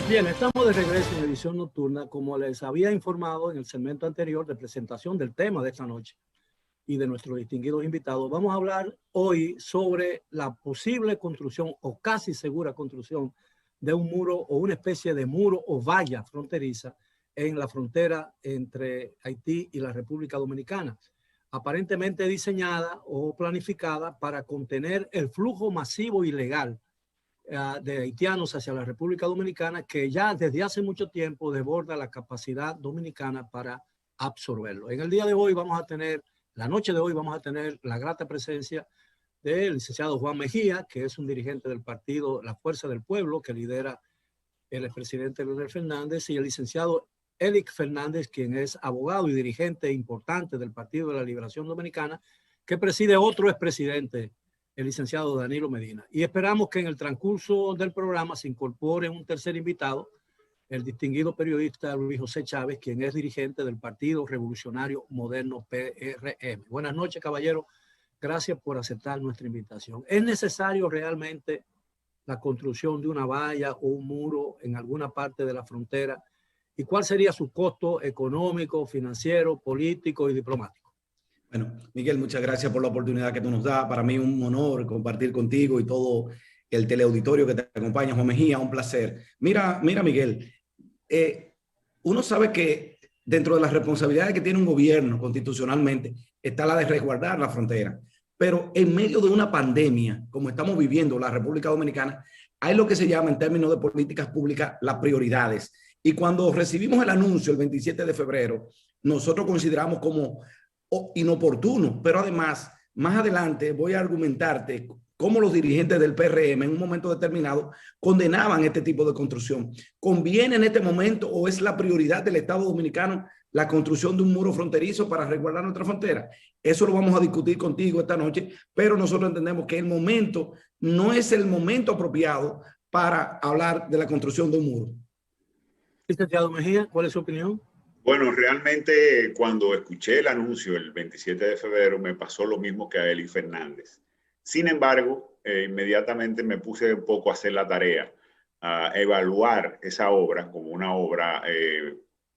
Bien, estamos de regreso en edición nocturna, como les había informado en el segmento anterior de presentación del tema de esta noche y de nuestros distinguidos invitados. Vamos a hablar hoy sobre la posible construcción o casi segura construcción de un muro o una especie de muro o valla fronteriza en la frontera entre Haití y la República Dominicana, aparentemente diseñada o planificada para contener el flujo masivo ilegal de haitianos hacia la República Dominicana, que ya desde hace mucho tiempo desborda la capacidad dominicana para absorberlo. En el día de hoy vamos a tener, la noche de hoy vamos a tener la grata presencia del licenciado Juan Mejía, que es un dirigente del partido La Fuerza del Pueblo, que lidera el expresidente Leonel Fernández, y el licenciado Eric Fernández, quien es abogado y dirigente importante del Partido de la Liberación Dominicana, que preside otro expresidente, el licenciado Danilo Medina. Y esperamos que en el transcurso del programa se incorpore un tercer invitado, el distinguido periodista Luis José Chávez, quien es dirigente del Partido Revolucionario Moderno PRM. Buenas noches, caballero. Gracias por aceptar nuestra invitación. ¿Es necesario realmente la construcción de una valla o un muro en alguna parte de la frontera? ¿Y cuál sería su costo económico, financiero, político y diplomático? Bueno, Miguel, muchas gracias por la oportunidad que tú nos das. Para mí es un honor compartir contigo y todo el teleauditorio que te acompaña. Juan Mejía, un placer. Mira, Miguel, uno sabe que dentro de las responsabilidades que tiene un gobierno constitucionalmente está la de resguardar la frontera. Pero en medio de una pandemia, como estamos viviendo la República Dominicana, hay lo que se llama en términos de políticas públicas las prioridades. Y cuando recibimos el anuncio el 27 de febrero, nosotros consideramos como inoportuno, pero además, más adelante voy a argumentarte cómo los dirigentes del PRM en un momento determinado condenaban este tipo de construcción. ¿Conviene en este momento o es la prioridad del Estado Dominicano la construcción de un muro fronterizo para resguardar nuestra frontera? Eso lo vamos a discutir contigo esta noche, pero nosotros entendemos que el momento no es el momento apropiado para hablar de la construcción de un muro. Licenciado Mejía, ¿cuál es su opinión? Bueno, realmente cuando escuché el anuncio el 27 de febrero me pasó lo mismo que a Eli Fernández. Sin embargo, inmediatamente me puse un poco a hacer la tarea, a evaluar esa obra como una obra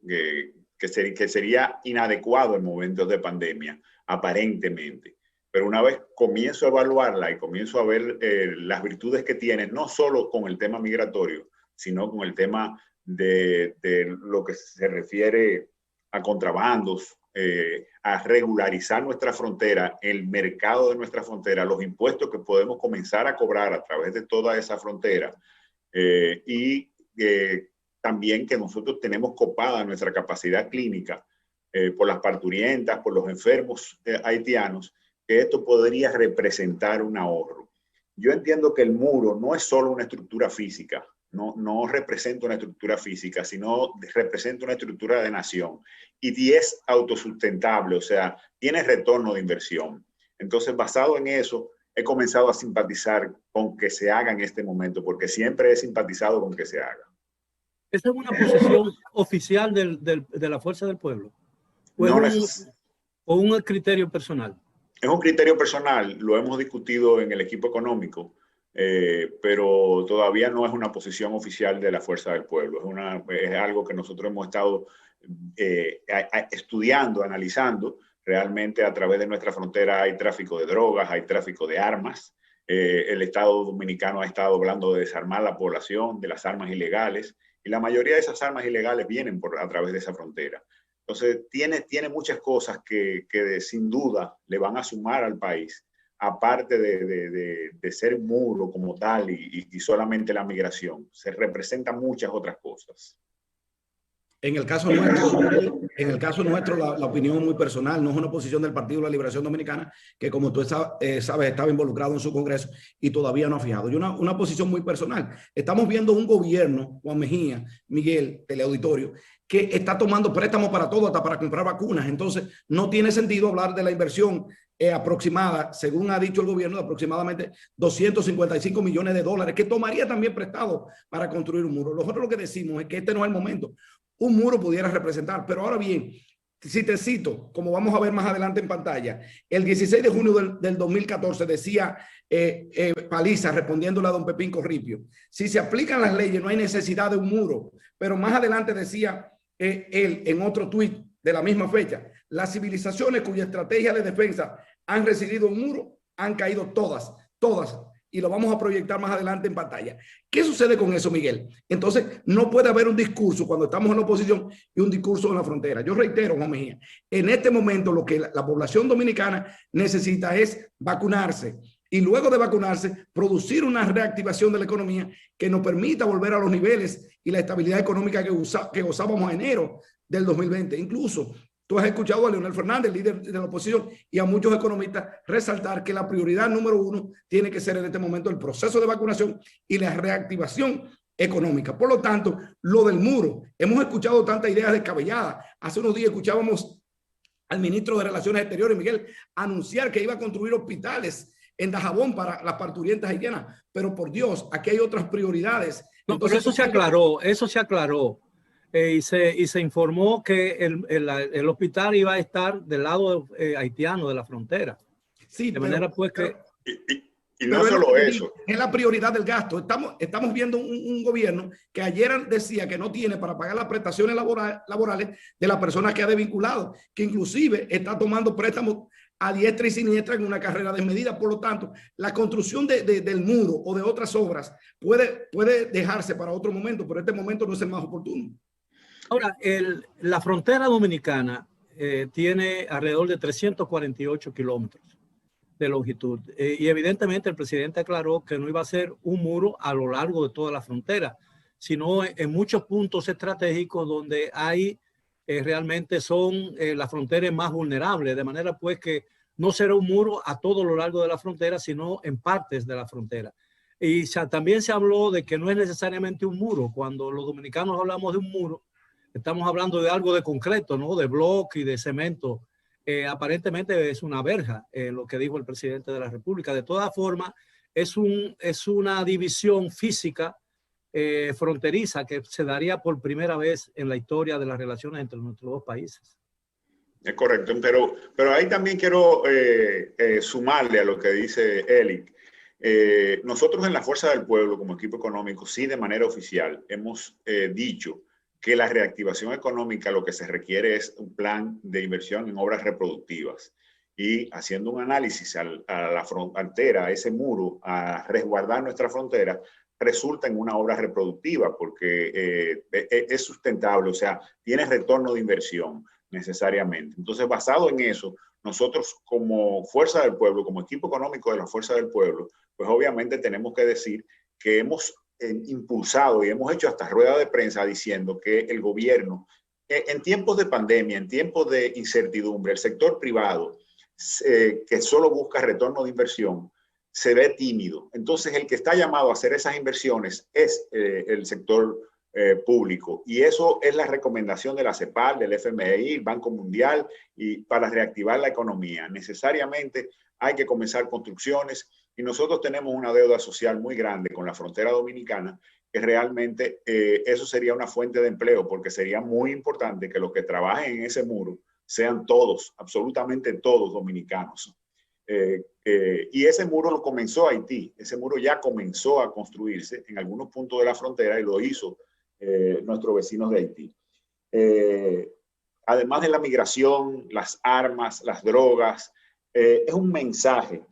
que sería inadecuado en momentos de pandemia, aparentemente. Pero una vez comienzo a evaluarla y comienzo a ver las virtudes que tiene, no solo con el tema migratorio, sino con el tema de lo que se refiere a contrabandos, a regularizar nuestra frontera, el mercado de nuestra frontera, los impuestos que podemos comenzar a cobrar a través de toda esa frontera y también que nosotros tenemos copada nuestra capacidad clínica por las parturientas, por los enfermos haitianos, que esto podría representar un ahorro. Yo entiendo que el muro no es solo una estructura física, no representa una estructura física, sino representa una estructura de nación y es autosustentable, o sea, tiene retorno de inversión. Entonces, basado en eso, he comenzado a simpatizar con que se haga en este momento, porque siempre he simpatizado con que se haga. ¿Esa es una posición oficial de la Fuerza del Pueblo? ¿O un criterio personal? Es un criterio personal, lo hemos discutido en el equipo económico. Pero todavía no es una posición oficial de la Fuerza del Pueblo. Es algo que nosotros hemos estado estudiando, analizando. Realmente a través de nuestra frontera hay tráfico de drogas, hay tráfico de armas. El Estado Dominicano ha estado hablando de desarmar la población, de las armas ilegales, y la mayoría de esas armas ilegales vienen a través de esa frontera. Entonces tiene muchas cosas que sin duda le van a sumar al país, aparte de ser un muro como tal y solamente la migración. Se representan muchas otras cosas. En el caso nuestro, la opinión es muy personal, no es una posición del Partido de la Liberación Dominicana, que como tú sabes, estaba involucrado en su congreso y todavía no ha fijado. Y una posición muy personal. Estamos viendo un gobierno, Juan Mejía, Miguel, teleauditorio, que está tomando préstamos para todo, hasta para comprar vacunas. Entonces, no tiene sentido hablar de la inversión aproximada, según ha dicho el gobierno, de aproximadamente 255 millones de dólares, que tomaría también prestado para construir un muro. Nosotros lo que decimos es que este no es el momento. Un muro pudiera representar, pero ahora bien, Si te cito, como vamos a ver más adelante en pantalla, el 16 de junio del 2014 decía Paliza respondiéndole a don Pepín Corripio, si se aplican las leyes no hay necesidad de un muro, pero más adelante decía él en otro tuit de la misma fecha, las civilizaciones cuya estrategia de defensa han recibido un muro han caído todas, y lo vamos a proyectar más adelante en pantalla. ¿Qué sucede con eso, Miguel? Entonces, no puede haber un discurso cuando estamos en la oposición y un discurso en la frontera. Yo reitero, Juan Mejía, en este momento lo que la población dominicana necesita es vacunarse y luego de vacunarse, producir una reactivación de la economía que nos permita volver a los niveles y la estabilidad económica que gozábamos en enero del 2020. Incluso tú has escuchado a Leonel Fernández, líder de la oposición, y a muchos economistas resaltar que la prioridad número uno tiene que ser en este momento el proceso de vacunación y la reactivación económica. Por lo tanto, lo del muro, hemos escuchado tantas ideas descabelladas. Hace unos días escuchábamos al ministro de Relaciones Exteriores, Miguel, anunciar que iba a construir hospitales en Dajabón para las parturientas haitianas. Pero por Dios, aquí hay otras prioridades. No, entonces, pero eso se aclaró. Y se informó que el hospital iba a estar del lado haitiano de la frontera. Sí, de manera pues que... Y no solo eso. Es la prioridad del gasto. Estamos viendo un gobierno que ayer decía que no tiene para pagar las prestaciones laborales de las personas que ha desvinculado, que inclusive está tomando préstamos a diestra y siniestra en una carrera desmedida. Por lo tanto, la construcción del muro o de otras obras puede dejarse para otro momento, pero este momento no es el más oportuno. Ahora, la frontera dominicana tiene alrededor de 348 kilómetros de longitud y evidentemente el presidente aclaró que no iba a ser un muro a lo largo de toda la frontera, sino en muchos puntos estratégicos donde hay realmente son las fronteras más vulnerables, de manera pues que no será un muro a todo lo largo de la frontera, sino en partes de la frontera. Y también se habló de que no es necesariamente un muro. Cuando los dominicanos hablamos de un muro, estamos hablando de algo de concreto, ¿no? De bloque y de cemento. Aparentemente es una verja, lo que dijo el presidente de la República. De todas formas, es una división física fronteriza que se daría por primera vez en la historia de las relaciones entre nuestros dos países. Es correcto, pero ahí también quiero sumarle a lo que dice Elic. Nosotros en la Fuerza del Pueblo, como equipo económico, sí de manera oficial hemos dicho que la reactivación económica lo que se requiere es un plan de inversión en obras reproductivas y haciendo un análisis a la frontera, a ese muro, a resguardar nuestra frontera, resulta en una obra reproductiva porque es sustentable, o sea, tiene retorno de inversión necesariamente. Entonces, basado en eso, nosotros como Fuerza del Pueblo, como equipo económico de la Fuerza del Pueblo, pues obviamente tenemos que decir que hemos impulsado y hemos hecho hasta rueda de prensa diciendo que el gobierno, en tiempos de pandemia, en tiempos de incertidumbre, el sector privado, que solo busca retorno de inversión, se ve tímido. Entonces, el que está llamado a hacer esas inversiones es el sector público. Y eso es la recomendación de la CEPAL, del FMI, el Banco Mundial, y para reactivar la economía. Necesariamente hay que comenzar construcciones. Y nosotros tenemos una deuda social muy grande con la frontera dominicana, que realmente eso sería una fuente de empleo, porque sería muy importante que los que trabajen en ese muro sean todos, absolutamente todos dominicanos. Y ese muro lo comenzó Haití, ese muro ya comenzó a construirse en algunos puntos de la frontera y lo hizo nuestros vecinos de Haití. Además de la migración, las armas, las drogas, es un mensaje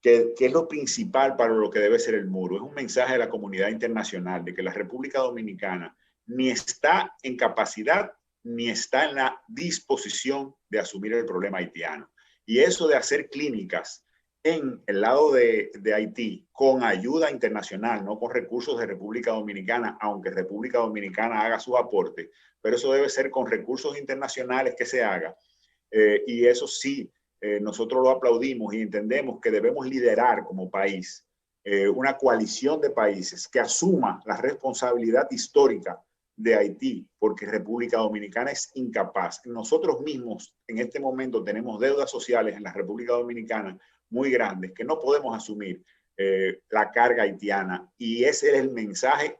que es lo principal para lo que debe ser el muro. Es un mensaje de la comunidad internacional de que la República Dominicana ni está en capacidad ni está en la disposición de asumir el problema haitiano. Y eso de hacer clínicas en el lado de Haití con ayuda internacional, no con recursos de República Dominicana, aunque República Dominicana haga su aporte, pero eso debe ser con recursos internacionales que se haga. Y eso sí, nosotros lo aplaudimos y entendemos que debemos liderar como país una coalición de países que asuma la responsabilidad histórica de Haití, porque República Dominicana es incapaz. Nosotros mismos en este momento tenemos deudas sociales en la República Dominicana muy grandes que no podemos asumir la carga haitiana. Y ese es el mensaje.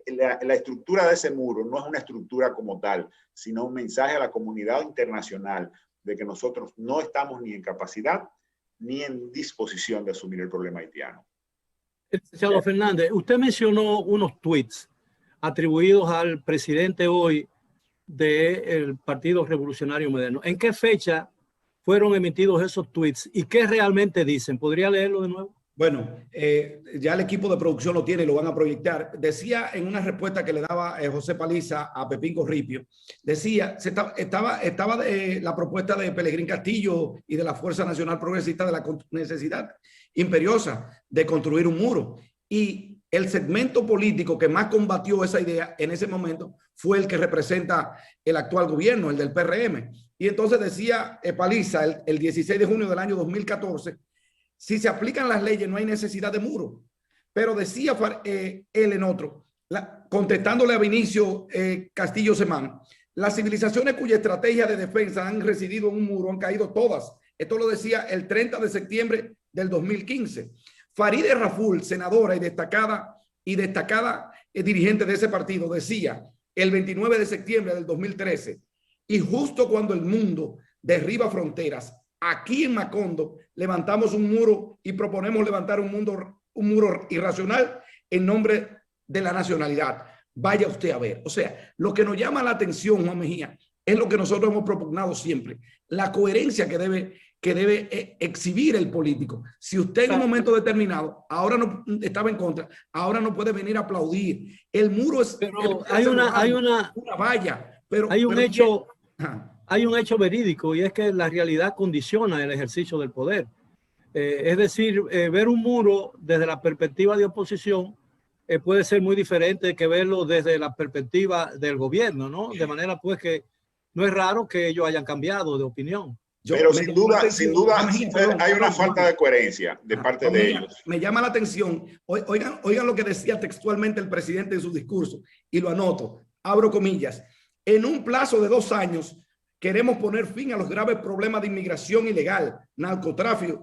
La estructura de ese muro no es una estructura como tal, sino un mensaje a la comunidad internacional de que nosotros no estamos ni en capacidad ni en disposición de asumir el problema haitiano. Licenciado Fernández, usted mencionó unos tweets atribuidos al presidente hoy del Partido Revolucionario Moderno. ¿En qué fecha fueron emitidos esos tweets y qué realmente dicen? ¿Podría leerlo de nuevo? Bueno, ya el equipo de producción lo tiene y lo van a proyectar. Decía en una respuesta que le daba José Paliza a Pepín Corripio, decía, estaba la propuesta de Pelegrín Castillo y de la Fuerza Nacional Progresista de la necesidad imperiosa de construir un muro. Y el segmento político que más combatió esa idea en ese momento fue el que representa el actual gobierno, el del PRM. Y entonces decía Paliza el 16 de junio del año 2014, si se aplican las leyes no hay necesidad de muro. Pero decía él en otro, contestándole a Vinicio Castillo Semán, las civilizaciones cuya estrategia de defensa han residido en un muro han caído todas. Esto lo decía el 30 de septiembre del 2015. Farideh Raful, senadora y destacada dirigente de ese partido, decía el 29 de septiembre del 2013, y justo cuando el mundo derriba fronteras, aquí en Macondo levantamos un muro y proponemos levantar un muro irracional en nombre de la nacionalidad. Vaya usted a ver. O sea, lo que nos llama la atención, Juan Mejía, es lo que nosotros hemos propugnado siempre, la coherencia que debe exhibir el político. Si usted en un momento determinado, ahora no estaba en contra, ahora no puede venir a aplaudir. El muro es... Pero hay una valla. Hay un hecho verídico y es que la realidad condiciona el ejercicio del poder. Es decir, ver un muro desde la perspectiva de oposición puede ser muy diferente que verlo desde la perspectiva del gobierno, ¿no? De manera pues que no es raro que ellos hayan cambiado de opinión. Pero sin duda hay una falta de coherencia de parte de ellos. Me llama la atención, oigan lo que decía textualmente el presidente en su discurso, y lo anoto, abro comillas, en un plazo de 2 años queremos poner fin a los graves problemas de inmigración ilegal, narcotráfico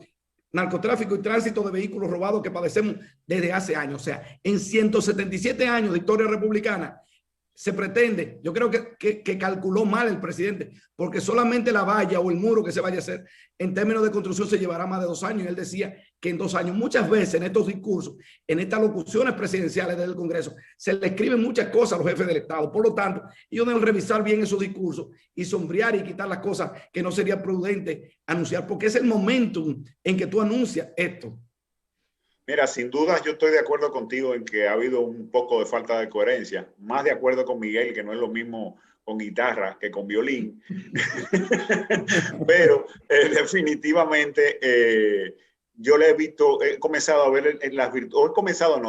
y tránsito de vehículos robados que padecemos desde hace años. O sea, en 177 años de historia republicana se pretende, yo creo que calculó mal el presidente, porque solamente la valla o el muro que se vaya a hacer en términos de construcción se llevará más de 2 años. Y él decía que en 2 años, muchas veces en estos discursos, en estas locuciones presidenciales del Congreso, se le escriben muchas cosas a los jefes del Estado. Por lo tanto, ellos deben revisar bien esos discursos y sombrear y quitar las cosas que no sería prudente anunciar, porque es el momentum en que tú anuncias esto. Mira, sin duda yo estoy de acuerdo contigo en que ha habido un poco de falta de coherencia, más de acuerdo con Miguel, que no es lo mismo con guitarra que con violín, pero definitivamente yo le he visto, he comenzado a ver las virtudes,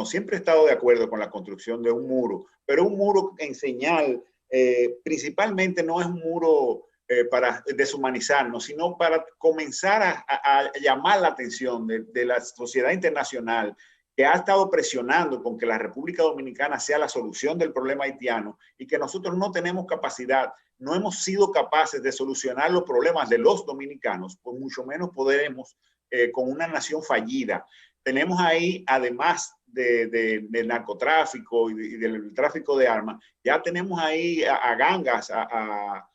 siempre he estado de acuerdo con la construcción de un muro, pero un muro en señal, principalmente no es un muro para deshumanizarnos, sino para comenzar a llamar la atención de la sociedad internacional que ha estado presionando con que la República Dominicana sea la solución del problema haitiano y que nosotros no tenemos capacidad, no hemos sido capaces de solucionar los problemas de los dominicanos, pues mucho menos podremos con una nación fallida. Tenemos ahí, además del narcotráfico y del tráfico de armas, ya tenemos ahí a gangas, a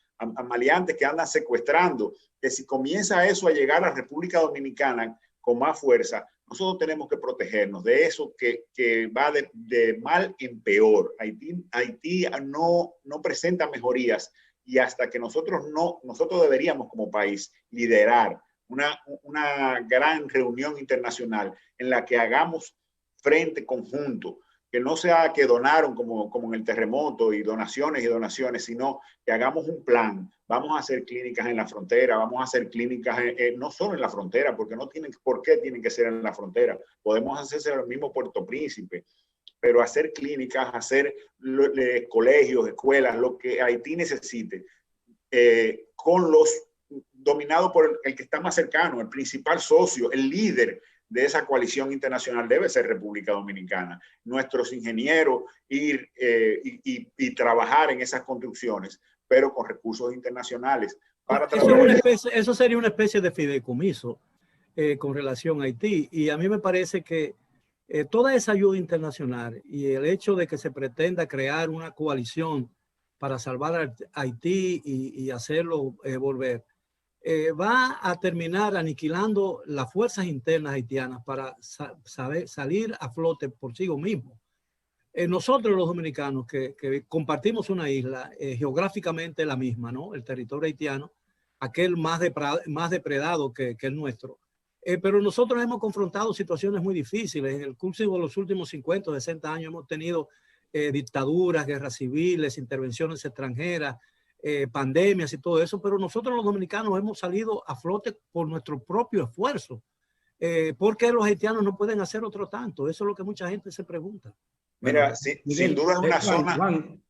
maleantes que andan secuestrando, que si comienza eso a llegar a la República Dominicana con más fuerza, nosotros tenemos que protegernos de eso que va de mal en peor. Haití no presenta mejorías y hasta que nosotros deberíamos como país liderar una gran reunión internacional en la que hagamos frente conjunto, que no sea que donaron como en el terremoto y donaciones, sino que hagamos un plan. Vamos a hacer clínicas en la frontera, vamos a hacer clínicas no solo en la frontera, porque no tienen por qué tienen que ser en la frontera. Podemos hacerse en el mismo Puerto Príncipe, pero hacer clínicas, hacer colegios, escuelas, lo que Haití necesite, con los dominados por el que está más cercano, el principal socio, el líder de esa coalición internacional debe ser República Dominicana. Nuestros ingenieros ir y trabajar en esas construcciones, pero con recursos internacionales. Eso sería una especie de fideicomiso con relación a Haití. Y a mí me parece que Toda esa ayuda internacional y el hecho de que se pretenda crear una coalición para salvar a Haití y hacerlo volver, va a terminar aniquilando las fuerzas internas haitianas para salir a flote por sí mismo. Nosotros los dominicanos que compartimos una isla geográficamente la misma, ¿no? El territorio haitiano, aquel más depredado que el nuestro. Pero nosotros hemos confrontado situaciones muy difíciles. En el curso de los últimos 50 o 60 años hemos tenido dictaduras, guerras civiles, intervenciones extranjeras, pandemias y todo eso, pero nosotros los dominicanos hemos salido a flote por nuestro propio esfuerzo. ¿Por qué los haitianos no pueden hacer otro tanto? Eso es lo que mucha gente se pregunta. Mira, Bueno, sí, Miguel, sin duda es una zona. Juan,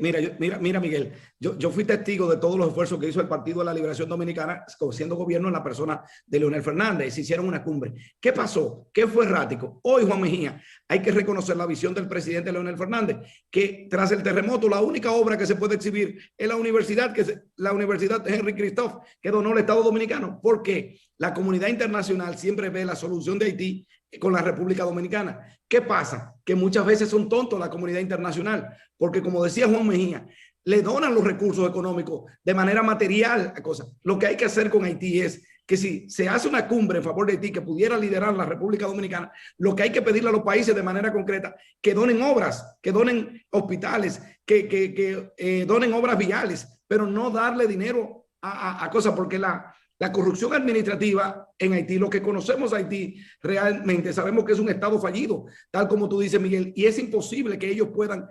mira, Miguel, yo fui testigo de todos los esfuerzos que hizo el Partido de la Liberación Dominicana siendo gobierno en la persona de Leonel Fernández. Se hicieron una cumbre. ¿Qué pasó? ¿Qué fue errático? Hoy, Juan Mejía, hay que reconocer la visión del presidente Leonel Fernández, que tras el terremoto, la única obra que se puede exhibir es la universidad, la Universidad Henry Christophe, que donó el Estado Dominicano, porque la comunidad internacional siempre ve la solución de Haití con la República Dominicana. ¿Qué pasa? Que muchas veces son tontos la comunidad internacional, porque como decía Juan Mejía, le donan los recursos económicos de manera material a cosas. Lo que hay que hacer con Haití es que si se hace una cumbre en favor de Haití que pudiera liderar la República Dominicana, lo que hay que pedirle a los países de manera concreta, que donen obras, que donen hospitales, que donen obras viales, pero no darle dinero a cosas, porque la corrupción administrativa en Haití, lo que conocemos Haití, realmente sabemos que es un estado fallido, tal como tú dices, Miguel, y es imposible que ellos puedan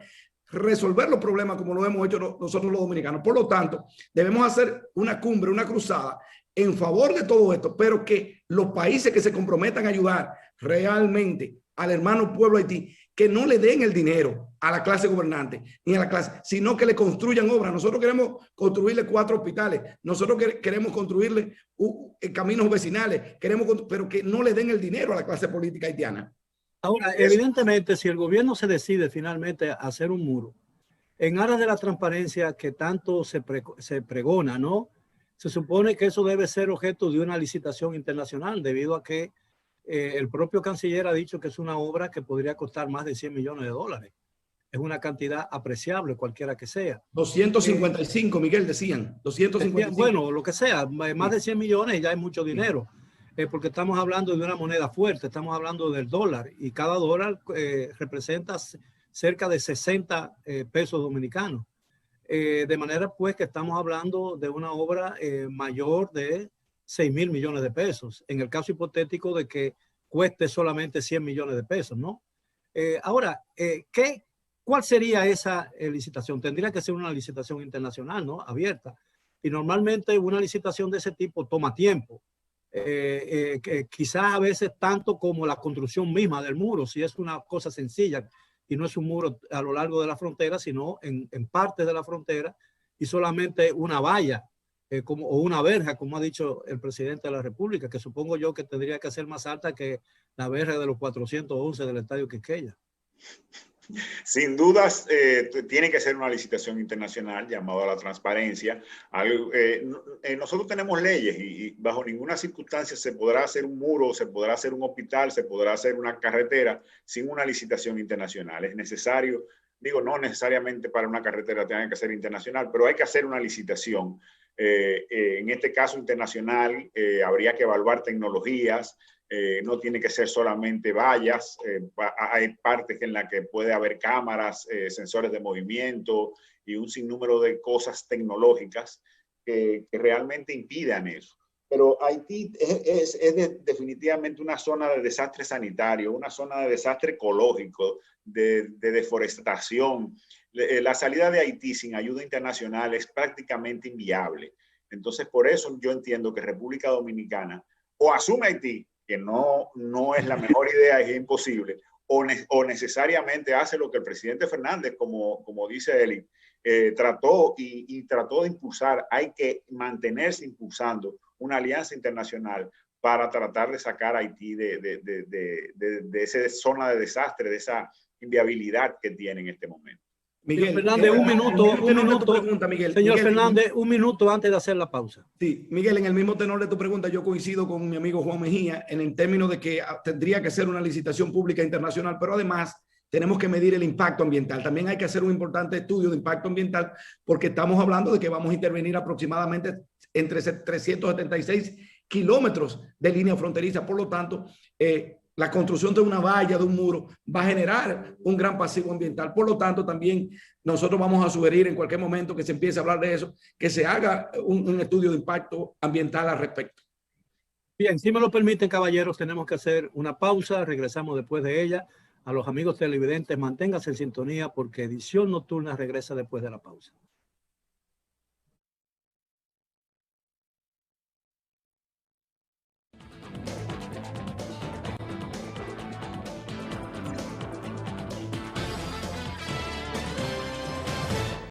resolver los problemas como lo hemos hecho nosotros los dominicanos. Por lo tanto, debemos hacer una cumbre, una cruzada en favor de todo esto, pero que los países que se comprometan a ayudar realmente al hermano pueblo Haití, que no le den el dinero a la clase gobernante ni a la clase, sino que le construyan obras. Nosotros queremos construirle 4 hospitales, nosotros queremos construirle caminos vecinales, pero que no le den el dinero a la clase política haitiana. Ahora, evidentemente, si el gobierno se decide finalmente a hacer un muro, en aras de la transparencia que tanto se pregona, ¿no? Se supone que eso debe ser objeto de una licitación internacional, debido a que el propio canciller ha dicho que es una obra que podría costar más de $100 millones. Es una cantidad apreciable, cualquiera que sea. 255, Miguel, decían. 255. Bueno, lo que sea, más de 100 millones ya es mucho dinero, porque estamos hablando de una moneda fuerte, estamos hablando del dólar, y cada dólar representa cerca de 60 pesos dominicanos. De manera pues que estamos hablando de una obra mayor de 6.000 millones de pesos, en el caso hipotético de que cueste solamente 100 millones de pesos, ¿no? Ahora, ¿cuál sería esa licitación? Tendría que ser una licitación internacional, ¿no? Abierta. Y normalmente una licitación de ese tipo toma tiempo. Quizás a veces tanto como la construcción misma del muro, si es una cosa sencilla y no es un muro a lo largo de la frontera, sino en partes de la frontera y solamente una valla o una verja, como ha dicho el presidente de la República, que supongo yo que tendría que ser más alta que la verja de los 411 del Estadio Quisqueya. Sin dudas, tiene que ser una licitación internacional llamada a la transparencia. Nosotros tenemos leyes y bajo ninguna circunstancia se podrá hacer un muro, se podrá hacer un hospital, se podrá hacer una carretera sin una licitación internacional. Es necesario, digo, no necesariamente para una carretera tenga que ser internacional, pero hay que hacer una licitación. En este caso internacional, habría que evaluar tecnologías. No tiene que ser solamente vallas, hay partes en las que puede haber cámaras, sensores de movimiento y un sinnúmero de cosas tecnológicas que realmente impidan eso. Pero Haití es definitivamente una zona de desastre sanitario, una zona de desastre ecológico, de deforestación. La salida de Haití sin ayuda internacional es prácticamente inviable. Entonces, por eso yo entiendo que República Dominicana o asume Haití, que no es la mejor idea, es imposible, o necesariamente hace lo que el presidente Fernández, como dice él, trató de impulsar. Hay que mantenerse impulsando una alianza internacional para tratar de sacar a Haití de esa zona de desastre, de esa inviabilidad que tiene en este momento. Miguel, Fernández, un minuto. Pregunta, Miguel. Señor Miguel, Fernández, un minuto antes de hacer la pausa. Sí, Miguel, en el mismo tenor de tu pregunta, yo coincido con mi amigo Juan Mejía en el término de que tendría que ser una licitación pública internacional, pero además tenemos que medir el impacto ambiental. También hay que hacer un importante estudio de impacto ambiental porque estamos hablando de que vamos a intervenir aproximadamente entre 376 kilómetros de línea fronteriza. Por lo tanto, la construcción de una valla, de un muro, va a generar un gran pasivo ambiental. Por lo tanto, también nosotros vamos a sugerir en cualquier momento que se empiece a hablar de eso, que se haga un estudio de impacto ambiental al respecto. Bien, si me lo permiten, caballeros, tenemos que hacer una pausa. Regresamos después de ella. A los amigos televidentes, manténganse en sintonía porque Edición Nocturna regresa después de la pausa.